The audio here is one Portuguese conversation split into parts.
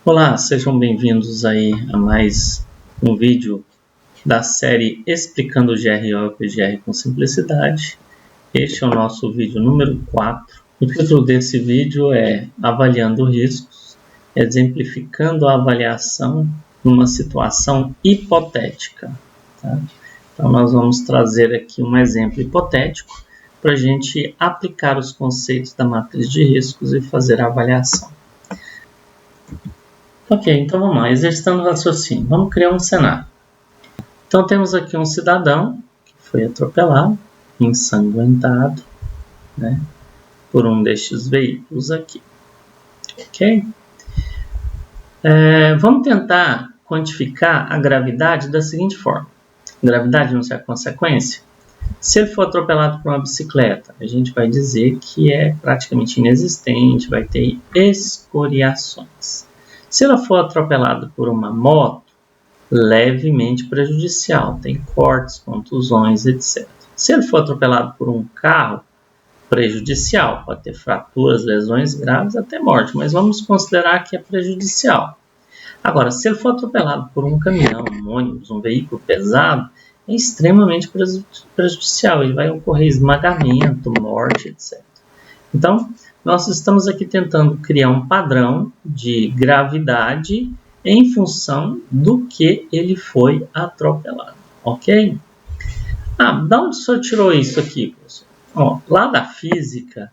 Olá, sejam bem-vindos aí a mais um vídeo da série Explicando o GRO e o PGR com Simplicidade. Este é o nosso vídeo número 4. O título desse vídeo é Avaliando Riscos, exemplificando a avaliação numa situação hipotética. Tá? Então nós vamos trazer aqui um exemplo hipotético para a gente aplicar os conceitos da matriz de riscos e fazer a avaliação. Ok, então vamos lá, exercitando o raciocínio. Vamos criar um cenário. Então temos aqui um cidadão que foi atropelado, ensanguentado, né, por um destes veículos aqui. Ok? Vamos tentar quantificar a gravidade da seguinte forma. Gravidade não será consequência? Se ele for atropelado por uma bicicleta, a gente vai dizer que é praticamente inexistente, vai ter escoriações. Se ela for atropelada por uma moto, levemente prejudicial, tem cortes, contusões, etc. Se ele for atropelado por um carro, prejudicial, pode ter fraturas, lesões graves, até morte, mas vamos considerar que é prejudicial. Agora, se ele for atropelado por um caminhão, um ônibus, um veículo pesado, é extremamente prejudicial, ele vai ocorrer esmagamento, morte, etc. Então, nós estamos aqui tentando criar um padrão de gravidade em função do que ele foi atropelado, ok? Da onde o senhor tirou isso aqui, professor? Lá da física,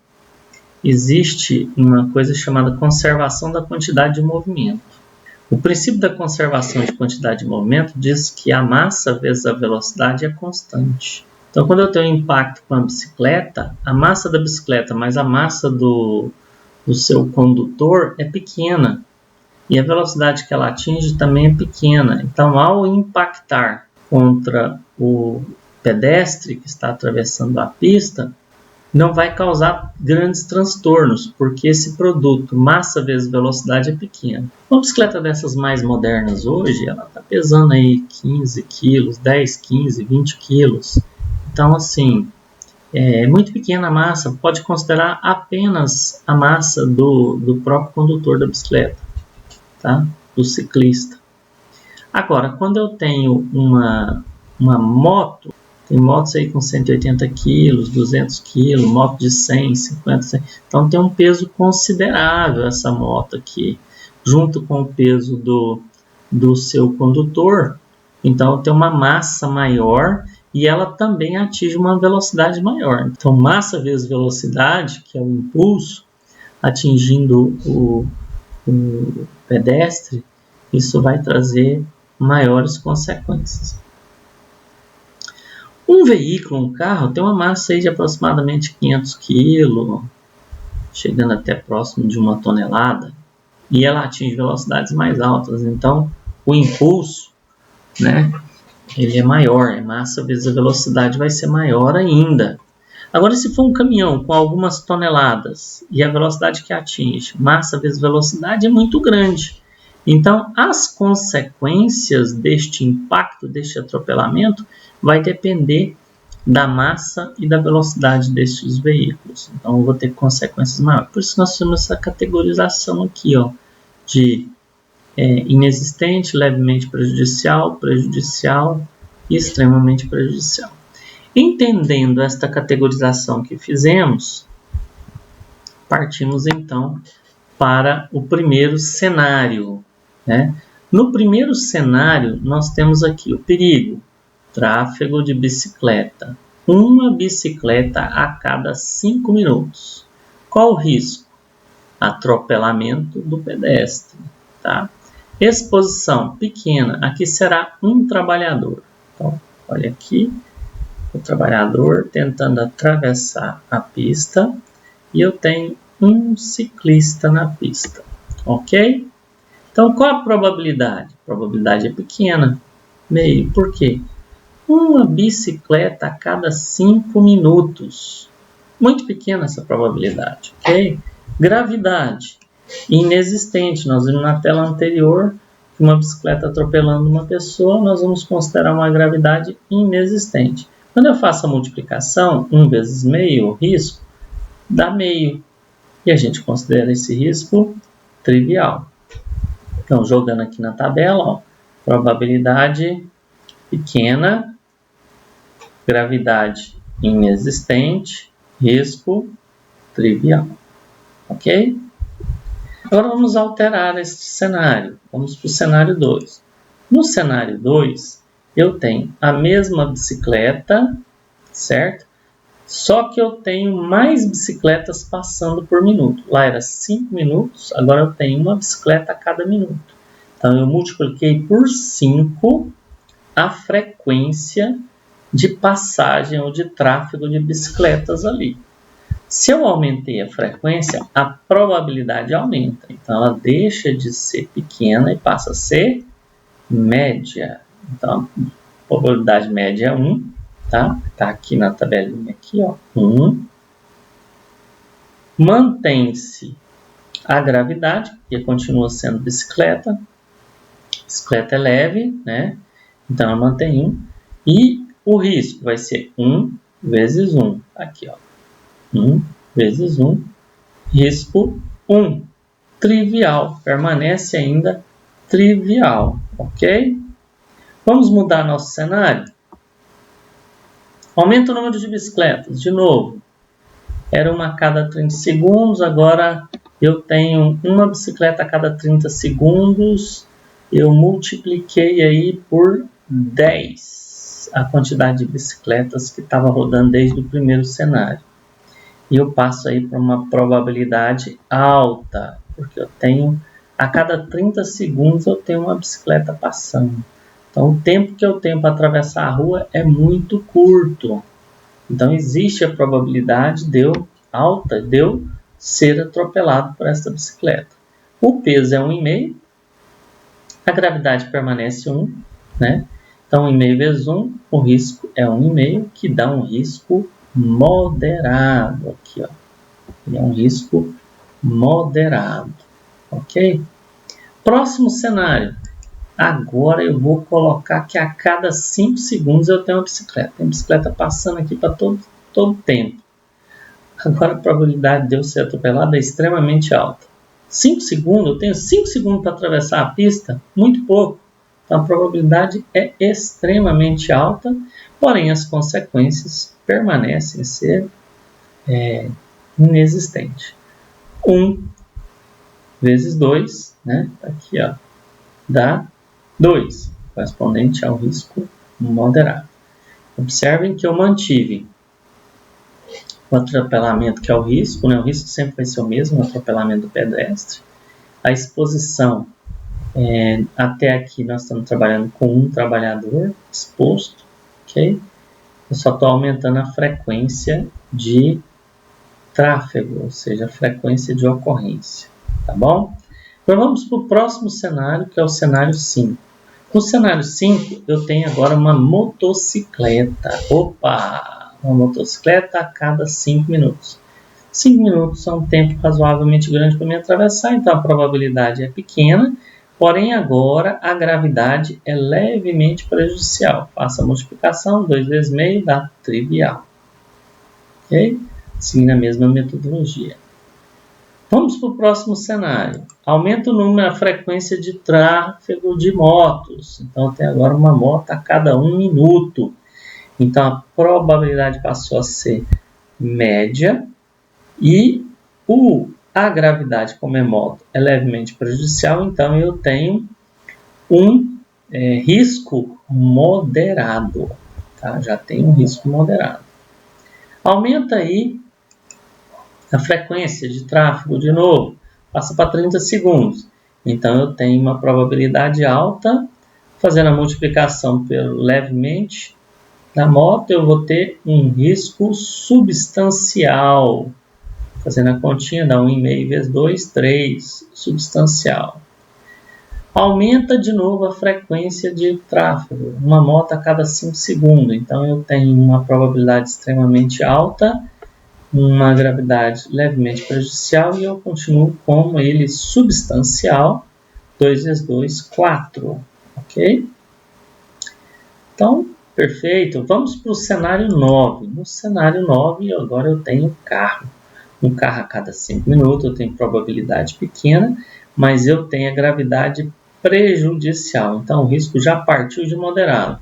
existe uma coisa chamada conservação da quantidade de movimento. O princípio da conservação de quantidade de movimento diz que a massa vezes a velocidade é constante. Então, quando eu tenho um impacto com a bicicleta, a massa da bicicleta mais a massa do seu condutor é pequena. E a velocidade que ela atinge também é pequena. Então, ao impactar contra o pedestre que está atravessando a pista, não vai causar grandes transtornos, porque esse produto, massa vezes velocidade, é pequeno. Uma bicicleta dessas mais modernas hoje, ela está pesando aí 15 quilos, 10, 15, 20 quilos. Então, assim, é muito pequena a massa, pode considerar apenas a massa do próprio condutor da bicicleta, tá? Do ciclista. Agora, quando eu tenho uma moto, tem motos aí com 180 quilos, 200 quilos, moto de 100, 50, 100, então tem um peso considerável essa moto aqui, junto com o peso do seu condutor, então tem uma massa maior e ela também atinge uma velocidade maior. Então, massa vezes velocidade, que é o impulso, atingindo o pedestre, isso vai trazer maiores consequências. Um veículo, um carro, tem uma massa aí de aproximadamente 500 kg, chegando até próximo de 1 tonelada, e ela atinge velocidades mais altas. Então, o impulso, né, ele é maior, a massa vezes a velocidade vai ser maior ainda. Agora, se for um caminhão com algumas toneladas e a velocidade que atinge, massa vezes velocidade, é muito grande. Então, as consequências deste impacto, deste atropelamento, vai depender da massa e da velocidade destes veículos. Então, eu vou ter consequências maiores. Por isso, nós temos essa categorização aqui, de inexistente, levemente prejudicial, prejudicial e extremamente prejudicial. Entendendo esta categorização que fizemos, partimos então para o primeiro cenário, né? No primeiro cenário, nós temos aqui o perigo, tráfego de bicicleta, uma bicicleta a cada 5 minutos. Qual o risco? Atropelamento do pedestre, tá? Exposição pequena, aqui será um trabalhador. Então, olha aqui, o trabalhador tentando atravessar a pista e eu tenho um ciclista na pista, ok? Então, qual a probabilidade? A probabilidade é pequena, meio. Por quê? Uma bicicleta a cada 5 minutos. Muito pequena essa probabilidade, ok? Gravidade inexistente. Nós vimos na tela anterior que uma bicicleta atropelando uma pessoa, nós vamos considerar uma gravidade inexistente. Quando eu faço a multiplicação, 1 vezes meio, o risco, dá meio. E a gente considera esse risco trivial. Então, jogando aqui na tabela, ó, probabilidade pequena, gravidade inexistente, risco trivial. Ok? Agora vamos alterar este cenário. Vamos para o cenário 2. No cenário 2, eu tenho a mesma bicicleta, certo? Só que eu tenho mais bicicletas passando por minuto. Lá era 5 minutos, agora eu tenho uma bicicleta a cada minuto. Então eu multipliquei por 5 a frequência de passagem ou de tráfego de bicicletas ali. Se eu aumentei a frequência, a probabilidade aumenta. Então ela deixa de ser pequena e passa a ser média. Então a probabilidade média é 1, tá? Tá aqui na tabelinha aqui, ó, 1. Mantém-se a gravidade, que continua sendo bicicleta. Bicicleta é leve, né? Então ela mantém 1. E o risco vai ser 1 vezes 1. Aqui, ó. 1 vezes 1, risco 1, trivial, permanece ainda trivial, ok? Vamos mudar nosso cenário? Aumenta o número de bicicletas, de novo, era uma a cada 30 segundos, agora eu tenho uma bicicleta a cada 30 segundos, eu multipliquei aí por 10 a quantidade de bicicletas que estava rodando desde o primeiro cenário. E eu passo aí para uma probabilidade alta, porque eu tenho, a cada 30 segundos eu tenho uma bicicleta passando. Então o tempo que eu tenho para atravessar a rua é muito curto. Então existe a probabilidade alta de eu ser atropelado por essa bicicleta. O peso é 1,5, a gravidade permanece 1, né? Então 1,5 vezes 1, o risco é 1,5, que dá um risco moderado aqui, ó. Ele é um risco moderado, ok? Próximo cenário. Agora eu vou colocar que a cada 5 segundos eu tenho uma bicicleta. Tem bicicleta passando aqui para todo tempo. Agora a probabilidade de eu ser atropelado é extremamente alta. 5 segundos, eu tenho 5 segundos para atravessar a pista, muito pouco. Então a probabilidade é extremamente alta, porém as consequências permanecem ser inexistentes. 1 vezes 2, né? Aqui, ó, dá 2, correspondente ao risco moderado. Observem que eu mantive o atropelamento, que é o risco, né? O risco sempre vai ser o mesmo, o atropelamento do pedestre. A exposição, até aqui nós estamos trabalhando com um trabalhador exposto, ok? Eu só estou aumentando a frequência de tráfego, ou seja, a frequência de ocorrência, tá bom? Então vamos para o próximo cenário, que é o cenário 5. No cenário 5, eu tenho agora uma motocicleta. Opa! Uma motocicleta a cada 5 minutos. 5 minutos é um tempo razoavelmente grande para me atravessar, então a probabilidade é pequena, porém agora a gravidade é levemente prejudicial. Faça a multiplicação, 2 vezes meio dá trivial. Ok? Seguindo a mesma metodologia. Vamos para o próximo cenário. Aumenta o número, a frequência de tráfego de motos. Então tem agora uma moto a cada 1 minuto. Então a probabilidade passou a ser média e a gravidade, como é moto, é levemente prejudicial. Então eu tenho um risco moderado. Tá? Já tenho um risco moderado. Aumenta aí a frequência de tráfego de novo, passa para 30 segundos. Então eu tenho uma probabilidade alta, fazendo a multiplicação pelo levemente da moto, eu vou ter um risco substancial. Fazendo a continha, dá 1,5 vezes 2, 3, substancial. Aumenta de novo a frequência de tráfego, uma moto a cada 5 segundos. Então eu tenho uma probabilidade extremamente alta, uma gravidade levemente prejudicial e eu continuo com ele substancial, 2 vezes 2, 4, ok? Então, perfeito. Vamos para o cenário 9. No cenário 9, agora eu tenho carro. Um carro a cada 5 minutos, eu tenho probabilidade pequena, mas eu tenho a gravidade prejudicial. Então, o risco já partiu de moderado.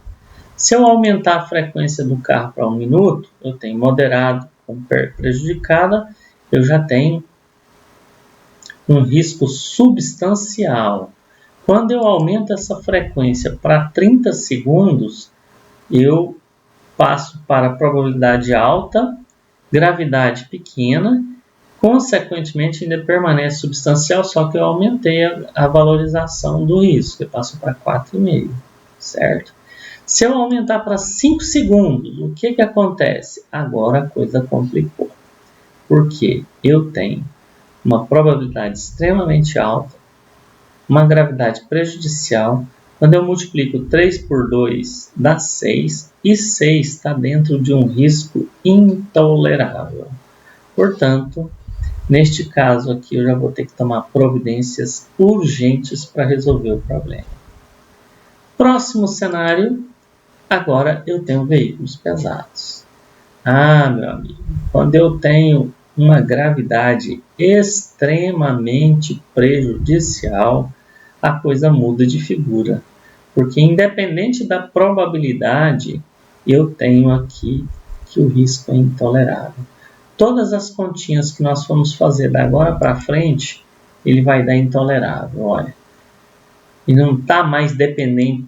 Se eu aumentar a frequência do carro para 1 minuto, eu tenho moderado com prejudicada, eu já tenho um risco substancial. Quando eu aumento essa frequência para 30 segundos, eu passo para probabilidade alta, gravidade pequena, consequentemente ainda permanece substancial, só que eu aumentei a valorização do risco, eu passo para 4,5, certo? Se eu aumentar para 5 segundos, o que acontece? Agora a coisa complicou, porque eu tenho uma probabilidade extremamente alta, uma gravidade prejudicial. Quando eu multiplico 3 por 2, dá 6, e 6 está dentro de um risco intolerável. Portanto, neste caso aqui, eu já vou ter que tomar providências urgentes para resolver o problema. Próximo cenário, agora eu tenho veículos pesados. Meu amigo, quando eu tenho uma gravidade extremamente prejudicial, a coisa muda de figura. Porque independente da probabilidade, eu tenho aqui que o risco é intolerável. Todas as continhas que nós formos fazer da agora para frente, ele vai dar intolerável, olha. E não está mais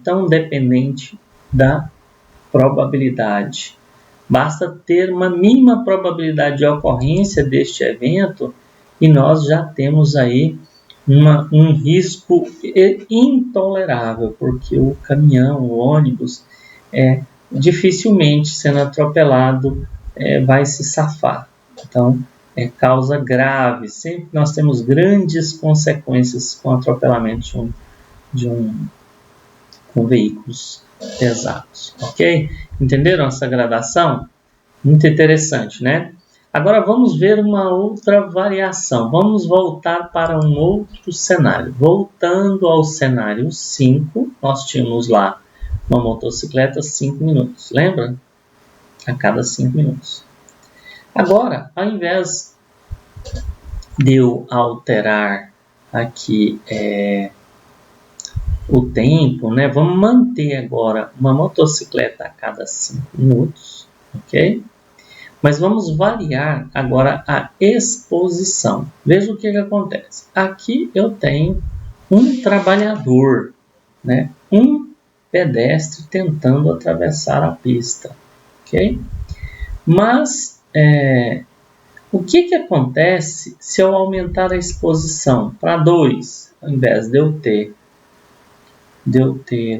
tão dependente da probabilidade. Basta ter uma mínima probabilidade de ocorrência deste evento e nós já temos aí um risco intolerável, porque o caminhão, o ônibus, dificilmente sendo atropelado vai se safar. Então, é causa grave. Sempre nós temos grandes consequências com atropelamento com veículos pesados, ok? Entenderam essa gradação? Muito interessante, né? Agora vamos ver uma outra variação. Vamos voltar para um outro cenário. Voltando ao cenário 5, nós tínhamos lá uma motocicleta 5 minutos. Lembra? A cada 5 minutos. Agora, ao invés de eu alterar aqui o tempo, né? Vamos manter agora uma motocicleta a cada 5 minutos, ok? Mas vamos variar agora a exposição. Veja o que acontece. Aqui eu tenho um trabalhador, né? Um pedestre tentando atravessar a pista, ok? Mas o que acontece se eu aumentar a exposição para 2, ao invés de eu ter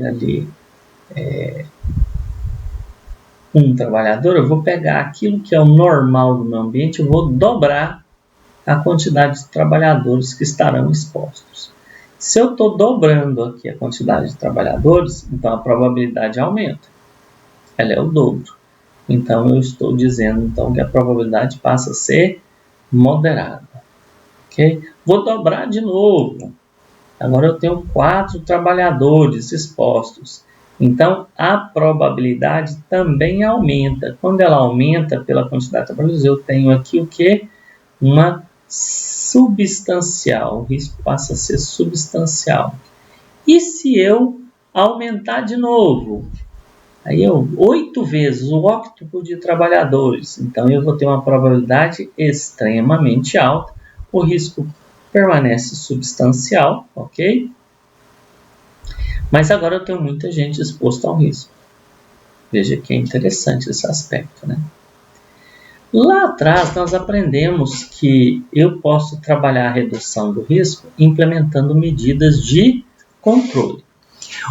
ali um trabalhador, eu vou pegar aquilo que é o normal do meu ambiente, eu vou dobrar a quantidade de trabalhadores que estarão expostos. Se eu estou dobrando aqui a quantidade de trabalhadores, então a probabilidade aumenta. Ela é o dobro. Então eu estou dizendo então, que a probabilidade passa a ser moderada. Okay? Vou dobrar de novo. Agora eu tenho 4 trabalhadores expostos. Então, a probabilidade também aumenta. Quando ela aumenta pela quantidade de trabalhadores, eu tenho aqui o quê? Uma substancial. O risco passa a ser substancial. E se eu aumentar de novo? Aí 8 vezes o óctuplo de trabalhadores. Então, eu vou ter uma probabilidade extremamente alta. O risco permanece substancial, ok? Mas agora eu tenho muita gente exposta ao risco. Veja que é interessante esse aspecto, né? Lá atrás nós aprendemos que eu posso trabalhar a redução do risco implementando medidas de controle.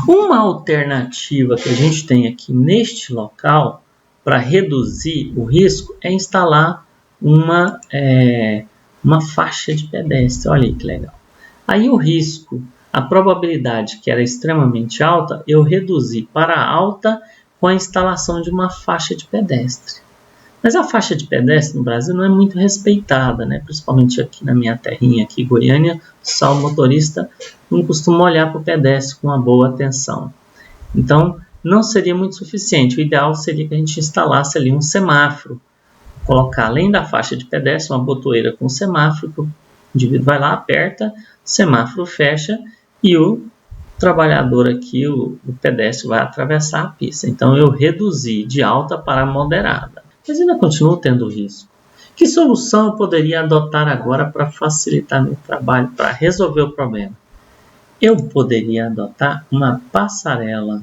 Uma alternativa que a gente tem aqui neste local para reduzir o risco é instalar uma faixa de pedestre. Olha aí que legal. Aí o risco, a probabilidade que era extremamente alta, eu reduzi para alta com a instalação de uma faixa de pedestre. Mas a faixa de pedestre no Brasil não é muito respeitada, né? Principalmente aqui na minha terrinha, aqui Goiânia, só o motorista não costuma olhar para o pedestre com uma boa atenção. Então, não seria muito suficiente. O ideal seria que a gente instalasse ali um semáforo, colocar além da faixa de pedestre uma botoeira com semáforo, indivíduo vai lá, aperta, semáforo fecha e o trabalhador aqui, o pedestre, vai atravessar a pista. Então eu reduzi de alta para moderada, mas ainda continuo tendo risco. Que solução eu poderia adotar agora para facilitar meu trabalho, para resolver o problema? Eu poderia adotar uma passarela.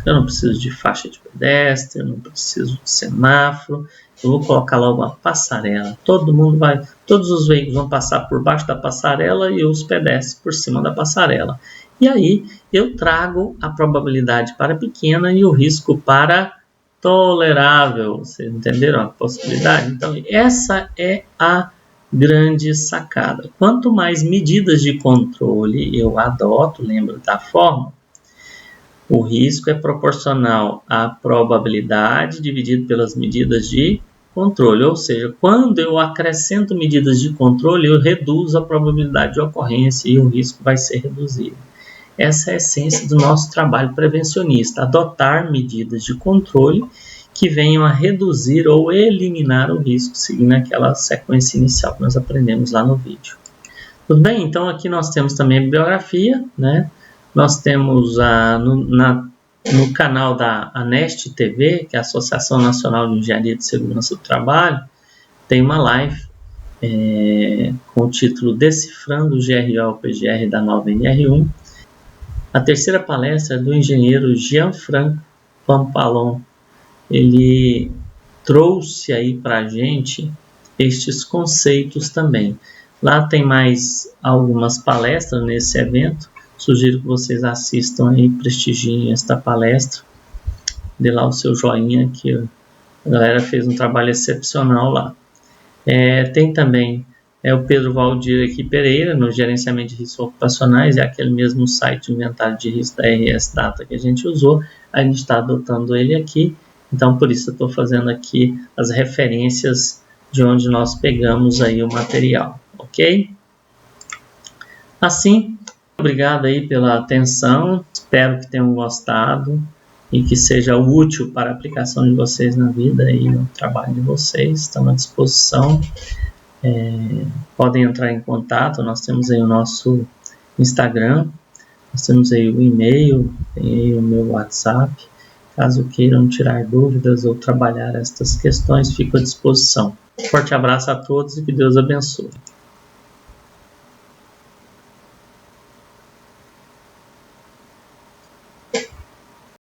Eu não preciso de faixa de pedestre, eu não preciso de semáforo. Eu vou colocar logo uma passarela. Todos os veículos vão passar por baixo da passarela e os pedestres por cima da passarela. E aí eu trago a probabilidade para pequena e o risco para tolerável. Vocês entenderam a possibilidade? Então essa é a grande sacada. Quanto mais medidas de controle eu adoto, lembra da fórmula? O risco é proporcional à probabilidade dividido pelas medidas de controle. Ou seja, quando eu acrescento medidas de controle, eu reduzo a probabilidade de ocorrência e o risco vai ser reduzido. Essa é a essência do nosso trabalho prevencionista, adotar medidas de controle que venham a reduzir ou eliminar o risco, seguindo aquela sequência inicial que nós aprendemos lá no vídeo. Tudo bem? Então aqui nós temos também a bibliografia, né? Nós temos no canal da ANEST TV, que é a Associação Nacional de Engenharia de Segurança do Trabalho, tem uma live com o título Decifrando o GRO-PGR da nova NR1. A terceira palestra é do engenheiro Gianfranco Pampalon. Ele trouxe aí para a gente estes conceitos também. Lá tem mais algumas palestras nesse evento. Sugiro que vocês assistam e prestigiem esta palestra. Dê lá o seu joinha, que a galera fez um trabalho excepcional lá. Tem também o Pedro Valdir aqui Pereira, no gerenciamento de riscos ocupacionais, é aquele mesmo site de inventário de risco da RS Data que a gente usou. A gente está adotando ele aqui, então por isso eu estou fazendo aqui as referências de onde nós pegamos aí o material, ok? Assim, obrigado aí pela atenção, espero que tenham gostado e que seja útil para a aplicação de vocês na vida e no trabalho de vocês. Estamos à disposição, podem entrar em contato, nós temos aí o nosso Instagram, nós temos aí o e-mail, tem aí o meu WhatsApp, caso queiram tirar dúvidas ou trabalhar estas questões, fico à disposição. Um forte abraço a todos e que Deus abençoe.